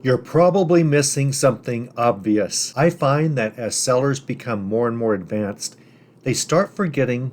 You're probably missing something obvious. I find that as sellers become more and more advanced, they start forgetting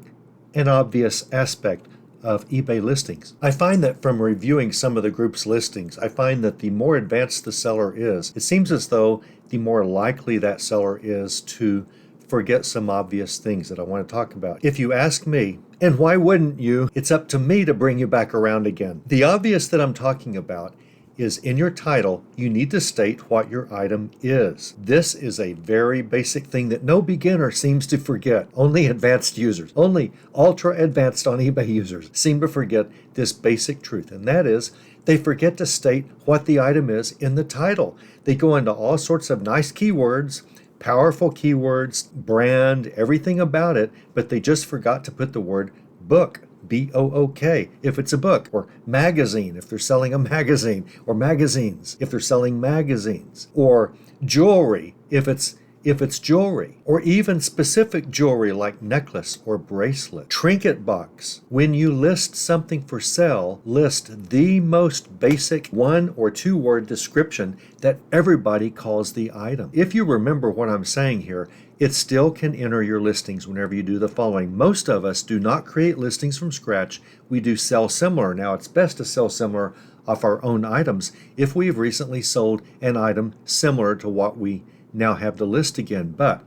an obvious aspect of eBay listings. I find that from reviewing some of the group's listings, I find that the more advanced the seller is, it seems as though the more likely that seller is to forget some obvious things that I want to talk about. If you ask me, and why wouldn't you? It's up to me to bring you back around again. The obvious that I'm talking about is in your title, you need to state what your item is. This is a very basic thing that no beginner seems to forget. Only advanced users, only ultra advanced on eBay users seem to forget this basic truth, and that is they forget to state what the item is in the title. They go into all sorts of nice keywords, powerful keywords, brand, everything about it, but they just forgot to put the word book. B-O-O-K, if it's a book, or magazine, if they're selling a magazine, or magazines, if they're selling magazines, or jewelry, if it's jewelry, or even specific jewelry like necklace or bracelet. Trinket box. When you list something for sale, list the most basic 1 or 2 word description that everybody calls the item. If you remember what I'm saying here, it still can enter your listings whenever you do the following. Most of us do not create listings from scratch. We do sell similar. Now, it's best to sell similar off our own items if we've recently sold an item similar to what we now have to list again. But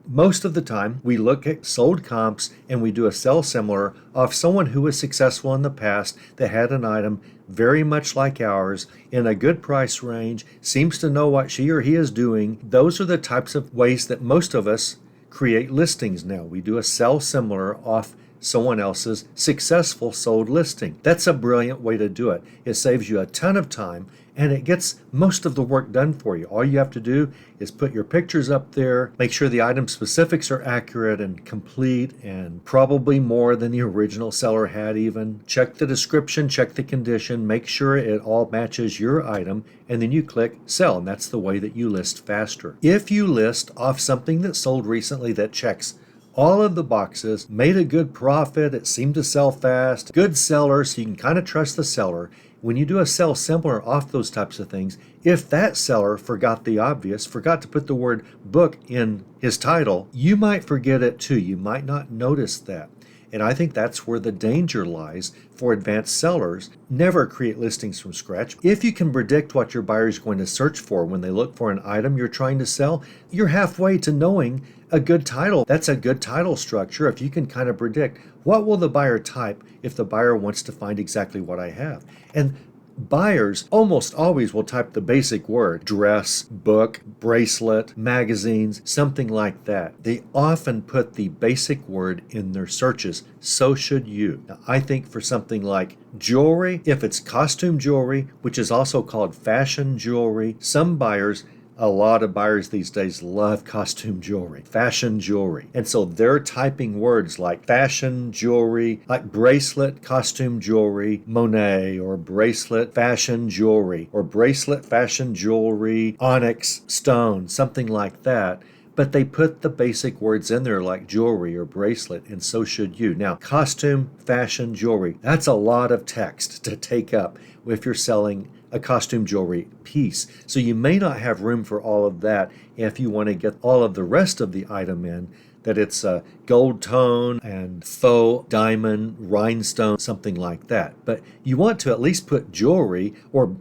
most of the time, we look at sold comps and we do a sell similar off someone who was successful in the past that had an item very much like ours in a good price range, seems to know what she or he is doing. Those are the types of ways that most of us create listings now. We do a sell similar off someone else's successful sold listing. That's a brilliant way to do it. It saves you a ton of time and it gets most of the work done for you. All you have to do is put your pictures up there, make sure the item specifics are accurate and complete, and probably more than the original seller had even. Check the description, check the condition, make sure it all matches your item, and then you click sell, and that's the way that you list faster. If you list off something that sold recently that checks all of the boxes, made a good profit, it seemed to sell fast, good seller, so you can kind of trust the seller. When you do a sell similar off those types of things, if that seller forgot the obvious, forgot to put the word book in his title, you might forget it too. You might not notice that. And I think that's where the danger lies for advanced sellers. Never create listings from scratch. If you can predict what your buyer is going to search for when they look for an item you're trying to sell, you're halfway to knowing a good title. That's a good title structure if you can kind of predict what will the buyer type if the buyer wants to find exactly what I have. And buyers almost always will type the basic word, dress, book, bracelet, magazines, something like that. They often put the basic word in their searches. So should you. Now, I think for something like jewelry, if it's costume jewelry, which is also called fashion jewelry, a lot of buyers these days love costume jewelry, fashion jewelry. And so they're typing words like fashion jewelry, like bracelet, costume jewelry, Monet, or bracelet, fashion jewelry, or bracelet, fashion jewelry, onyx, stone, something like that. But they put the basic words in there like jewelry or bracelet, and so should you. Now, costume, fashion, jewelry, that's a lot of text to take up if you're selling a costume jewelry piece. So you may not have room for all of that if you want to get all of the rest of the item in, that it's a gold tone and faux diamond, rhinestone, something like that. But you want to at least put jewelry, or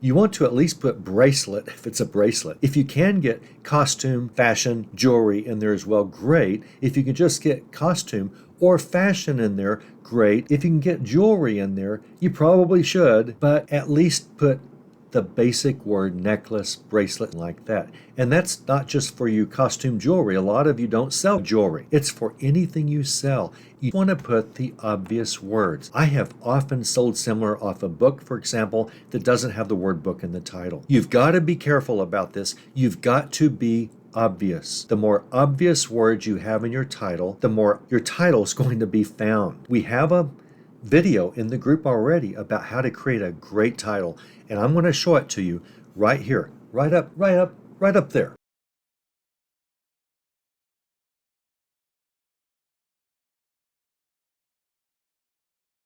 you want to at least put bracelet if it's a bracelet. If you can get costume, fashion, jewelry in there as well, great. If you can just get costume or fashion in there, great. If you can get jewelry in there, you probably should, but at least put the basic word necklace, bracelet, like that. And that's not just for you costume jewelry. A lot of you don't sell jewelry. It's for anything you sell. You want to put the obvious words. I have often sold similar off a book, for example, that doesn't have the word book in the title. You've got to be careful about this. You've got to be obvious. The more obvious words you have in your title, the more your title is going to be found. We have a video in the group already about how to create a great title, and I'm going to show it to you right here, right up there.